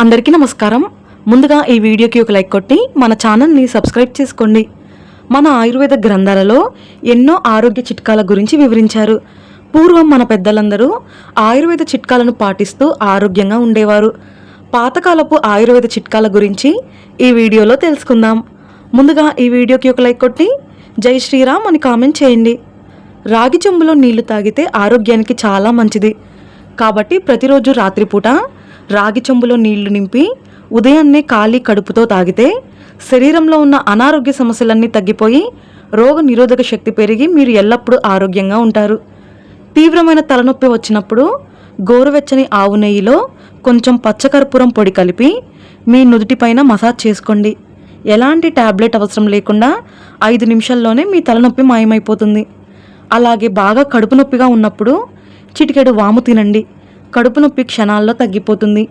అందరికీ నమస్కారం. ముందుగా ఈ వీడియోకి ఒక లైక్ కొట్టి మన ఛానల్ని సబ్స్క్రైబ్ చేసుకోండి. మన ఆయుర్వేద గ్రంథాలలో ఎన్నో ఆరోగ్య చిట్కాల గురించి వివరించారు. పూర్వం మన పెద్దలందరూ ఆయుర్వేద చిట్కాలను పాటిస్తూ ఆరోగ్యంగా ఉండేవారు. పాతకాలపు ఆయుర్వేద చిట్కాల గురించి ఈ వీడియోలో తెలుసుకుందాం. ముందుగా ఈ వీడియోకి ఒక లైక్ కొట్టి జై శ్రీరామ్ అని కామెంట్ చేయండి. రాగి చెంబులో నీళ్లు తాగితే ఆరోగ్యానికి చాలా మంచిది. కాబట్టి ప్రతిరోజు రాత్రిపూట రాగి చెంబులో నీళ్లు నింపి ఉదయాన్నే ఖాళీ కడుపుతో తాగితే శరీరంలో ఉన్న అనారోగ్య సమస్యలన్నీ తగ్గిపోయి రోగ నిరోధక శక్తి పెరిగి మీరు ఎల్లప్పుడూ ఆరోగ్యంగా ఉంటారు. తీవ్రమైన తలనొప్పి వచ్చినప్పుడు గోరువెచ్చని ఆవు నెయ్యిలో కొంచెం పచ్చకర్పూరం పొడి కలిపి మీ నుదుటిపైన మసాజ్ చేసుకోండి. ఎలాంటి టాబ్లెట్ అవసరం లేకుండా 5 నిమిషాల్లోనే మీ తలనొప్పి మాయమైపోతుంది. అలాగే బాగా కడుపు నొప్పిగా ఉన్నప్పుడు చిటికెడు వాము తినండి. కడుపు నొప్పి క్షణాల్లో తగ్గిపోతుంది.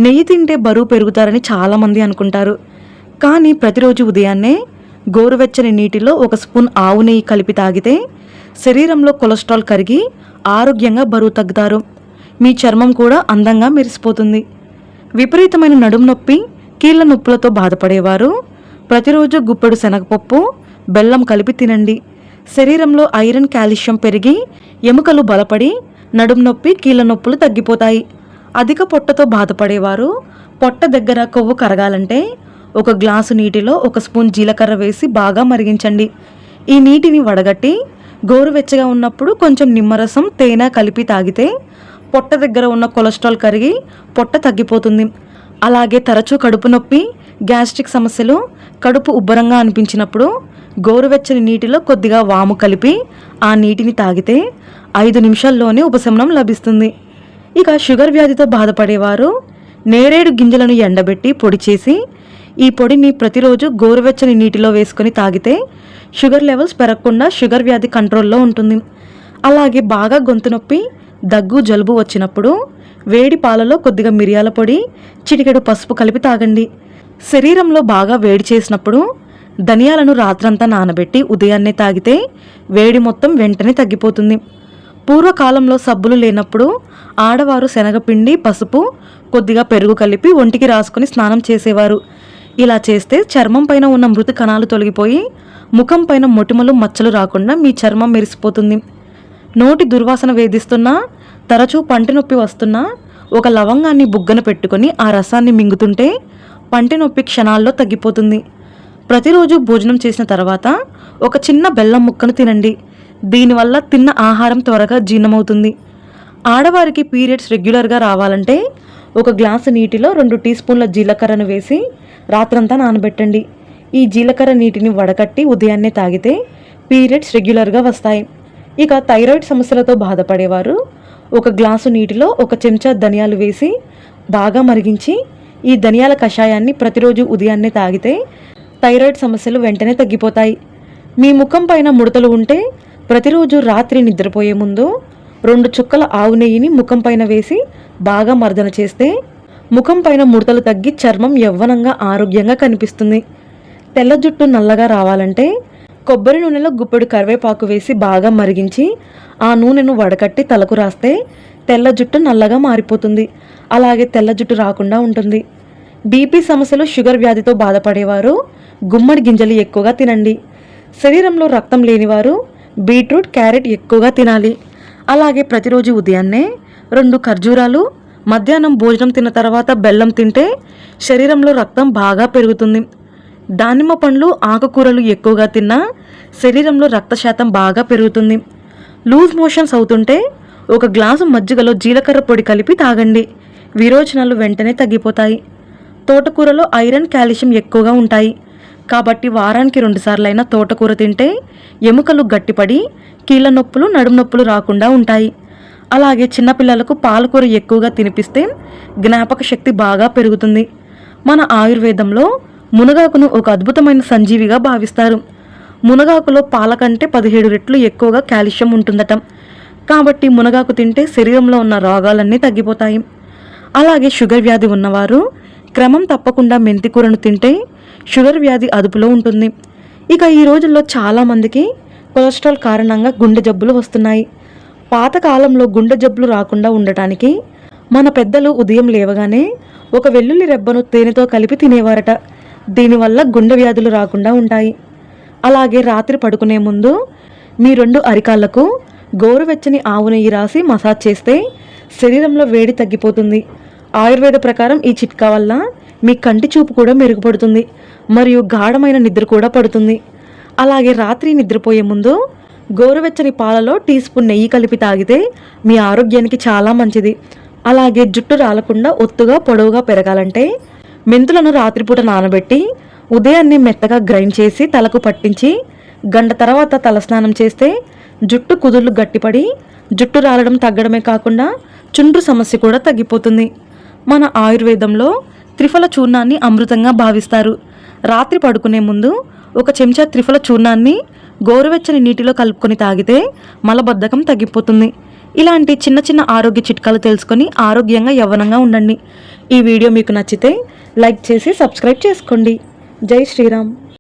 నెయ్యి తింటే బరువు పెరుగుతారని చాలామంది అనుకుంటారు. కానీ ప్రతిరోజు ఉదయాన్నే గోరువెచ్చని నీటిలో 1 స్పూన్ ఆవు నెయ్యి కలిపి తాగితే శరీరంలో కొలెస్ట్రాల్ కరిగి ఆరోగ్యంగా బరువు తగ్గుతారు. మీ చర్మం కూడా అందంగా మెరిసిపోతుంది. విపరీతమైన నడుము నొప్పి, కీళ్ల నొప్పులతో బాధపడేవారు ప్రతిరోజు గుప్పెడు శనగపప్పు, బెల్లం కలిపి తినండి. శరీరంలో ఐరన్, కాల్షియం పెరిగి ఎముకలు బలపడి నడుము నొప్పి, కీళ్ల నొప్పులు తగ్గిపోతాయి. అధిక పొట్టతో బాధపడేవారు పొట్ట దగ్గర కొవ్వు కరగాలంటే 1 గ్లాసు నీటిలో 1 స్పూన్ జీలకర్ర వేసి బాగా మరిగించండి. ఈ నీటిని వడగట్టి గోరువెచ్చగా ఉన్నప్పుడు కొంచెం నిమ్మరసం, తేనె కలిపి తాగితే పొట్ట దగ్గర ఉన్న కొలెస్ట్రాల్ కరిగి పొట్ట తగ్గిపోతుంది. అలాగే తరచూ కడుపు నొప్పి, గ్యాస్ట్రిక్ సమస్యలు, కడుపు ఉబ్బరంగా అనిపించినప్పుడు గోరువెచ్చని నీటిలో కొద్దిగా వాము కలిపి ఆ నీటిని తాగితే 5 నిమిషాల్లోనే ఉపశమనం లభిస్తుంది. ఇక షుగర్ వ్యాధితో బాధపడేవారు నేరేడు గింజలను ఎండబెట్టి పొడి చేసి ఈ పొడిని ప్రతిరోజు గోరువెచ్చని నీటిలో వేసుకొని తాగితే షుగర్ లెవెల్స్ పెరగకుండా షుగర్ వ్యాధి కంట్రోల్లో ఉంటుంది. అలాగే బాగా గొంతు నొప్పి, దగ్గు, జలుబు వచ్చినప్పుడు వేడి పాలలో కొద్దిగా మిరియాల పొడి, చిటికెడు పసుపు కలిపి తాగండి. శరీరంలో బాగా వేడి చేసినప్పుడు ధనియాలను రాత్రంతా నానబెట్టి ఉదయాన్నే తాగితే వేడి మొత్తం వెంటనే తగ్గిపోతుంది. పూర్వకాలంలో సబ్బులు లేనప్పుడు ఆడవారు శనగపిండి, పసుపు, కొద్దిగా పెరుగు కలిపి ఒంటికి రాసుకుని స్నానం చేసేవారు. ఇలా చేస్తే చర్మం పైన ఉన్న మృత కణాలు తొలగిపోయి ముఖం పైన మొటిమలు, మచ్చలు రాకుండా మీ చర్మం మెరిసిపోతుంది. నోటి దుర్వాసన వేధిస్తున్నా, తరచూ పంటి నొప్పి వస్తున్నా 1 లవంగాన్ని బుగ్గన పెట్టుకొని ఆ రసాన్ని మింగుతుంటే పంటి నొప్పి క్షణాల్లో తగ్గిపోతుంది. ప్రతిరోజు భోజనం చేసిన తర్వాత 1 చిన్న బెల్లం ముక్కను తినండి. దీనివల్ల తిన్న ఆహారం త్వరగా జీర్ణమవుతుంది. ఆడవారికి పీరియడ్స్ రెగ్యులర్గా రావాలంటే 1 గ్లాసు నీటిలో 2 టీ స్పూన్ల జీలకర్రను వేసి రాత్రంతా నానబెట్టండి. ఈ జీలకర్ర నీటిని వడకట్టి ఉదయాన్నే తాగితే పీరియడ్స్ రెగ్యులర్గా వస్తాయి. ఇక థైరాయిడ్ సమస్యలతో బాధపడేవారు 1 గ్లాసు నీటిలో 1 చెంచా ధనియాలు వేసి బాగా మరిగించి ఈ ధనియాల కషాయాన్ని ప్రతిరోజు ఉదయాన్నే తాగితే థైరాయిడ్ సమస్యలు వెంటనే తగ్గిపోతాయి. మీ ముఖం పైన ముడతలు ఉంటే ప్రతిరోజు రాత్రి నిద్రపోయే ముందు 2 చుక్కల ఆవు నెయ్యిని ముఖం పైన వేసి బాగా మర్దన చేస్తే ముఖం పైన ముడతలు తగ్గి చర్మం యవ్వనంగా, ఆరోగ్యంగా కనిపిస్తుంది. తెల్ల జుట్టు నల్లగా రావాలంటే కొబ్బరి నూనెలో గుప్పెడు కరివేపాకు వేసి బాగా మరిగించి ఆ నూనెను వడకట్టి తలకు రాస్తే తెల్ల జుట్టు నల్లగా మారిపోతుంది. అలాగే తెల్ల జుట్టు రాకుండా ఉంటుంది. బీపీ సమస్యలు, షుగర్ వ్యాధితో బాధపడేవారు గుమ్మడి గింజలు ఎక్కువగా తినండి. శరీరంలో రక్తం లేనివారు బీట్రూట్, క్యారెట్ ఎక్కువగా తినాలి. అలాగే ప్రతిరోజు ఉదయాన్నే 2 ఖర్జూరాలు, మధ్యాహ్నం భోజనం తిన్న తర్వాత బెల్లం తింటే శరీరంలో రక్తం బాగా పెరుగుతుంది. దానిమ్మ పండ్లు, ఆకుకూరలు ఎక్కువగా తిన్నా శరీరంలో రక్త శాతం బాగా పెరుగుతుంది. లూజ్ మోషన్స్ అవుతుంటే 1 గ్లాసు మజ్జిగలో జీలకర్ర పొడి కలిపి తాగండి. విరోచనాలు వెంటనే తగ్గిపోతాయి. తోటకూరలో ఐరన్, కాల్షియం ఎక్కువగా ఉంటాయి. కాబట్టి వారానికి 2 సార్లైనా తోటకూర తింటే ఎముకలు గట్టిపడి కీళ్ల నొప్పులు, నడుము నొప్పులు రాకుండా ఉంటాయి. అలాగే చిన్నపిల్లలకు పాలకూర ఎక్కువగా తినిపిస్తే జ్ఞాపక శక్తి బాగా పెరుగుతుంది. మన ఆయుర్వేదంలో మునగాకును ఒక అద్భుతమైన సంజీవిగా భావిస్తారు. మునగాకులో పాల కంటే 17 రెట్లు ఎక్కువగా కాల్షియం ఉంటుందట. కాబట్టి మునగాకు తింటే శరీరంలో ఉన్న రోగాలన్నీ తగ్గిపోతాయి. అలాగే షుగర్ వ్యాధి ఉన్నవారు క్రమం తప్పకుండా మెంతికూరను తింటే షుగర్ వ్యాధి అదుపులో ఉంటుంది. ఇక ఈ రోజుల్లో చాలామందికి కొలెస్ట్రాల్ కారణంగా గుండె జబ్బులు వస్తున్నాయి. పాతకాలంలో గుండె జబ్బులు రాకుండా ఉండటానికి మన పెద్దలు ఉదయం లేవగానే ఒక వెల్లుల్లి రెబ్బను తేనెతో కలిపి తినేవారట. దీనివల్ల గుండె వ్యాధులు రాకుండా ఉంటాయి. అలాగే రాత్రి పడుకునే ముందు మీ 2 అరికాళ్లకు గోరువెచ్చని ఆవు నెయ్యి రాసి మసాజ్ చేస్తే శరీరంలో వేడి తగ్గిపోతుంది. ఆయుర్వేద ప్రకారం ఈ చిట్కా వల్ల మీ కంటి చూపు కూడా మెరుగుపడుతుంది మరియు గాఢమైన నిద్ర కూడా పడుతుంది. అలాగే రాత్రి నిద్రపోయే ముందు గోరువెచ్చని పాలలో టీ స్పూన్ నెయ్యి కలిపి తాగితే మీ ఆరోగ్యానికి చాలా మంచిది. అలాగే జుట్టు రాలకుండా ఒత్తుగా పొడవుగా పెరగాలంటే మెంతులను రాత్రిపూట నానబెట్టి ఉదయాన్నే మెత్తగా గ్రైండ్ చేసి తలకు పట్టించి గంట తర్వాత తలస్నానం చేస్తే జుట్టు కుదుళ్ళు గట్టిపడి జుట్టు రాలడం తగ్గడమే కాకుండా చుండ్రు సమస్య కూడా తగ్గిపోతుంది. మన ఆయుర్వేదంలో త్రిఫల చూర్ణాన్ని అమృతంగా భావిస్తారు. రాత్రి పడుకునే ముందు 1 చెంచా త్రిఫల చూర్ణాన్ని గోరువెచ్చని నీటిలో కలుపుకొని తాగితే మలబద్ధకం తగ్గిపోతుంది. ఇలాంటి చిన్న చిన్న ఆరోగ్య చిట్కాలు తెలుసుకొని ఆరోగ్యంగా యవ్వనంగా ఉండండి. ఈ వీడియో మీకు నచ్చితే లైక్ చేసి సబ్స్క్రైబ్ చేసుకోండి. జై శ్రీరామ్.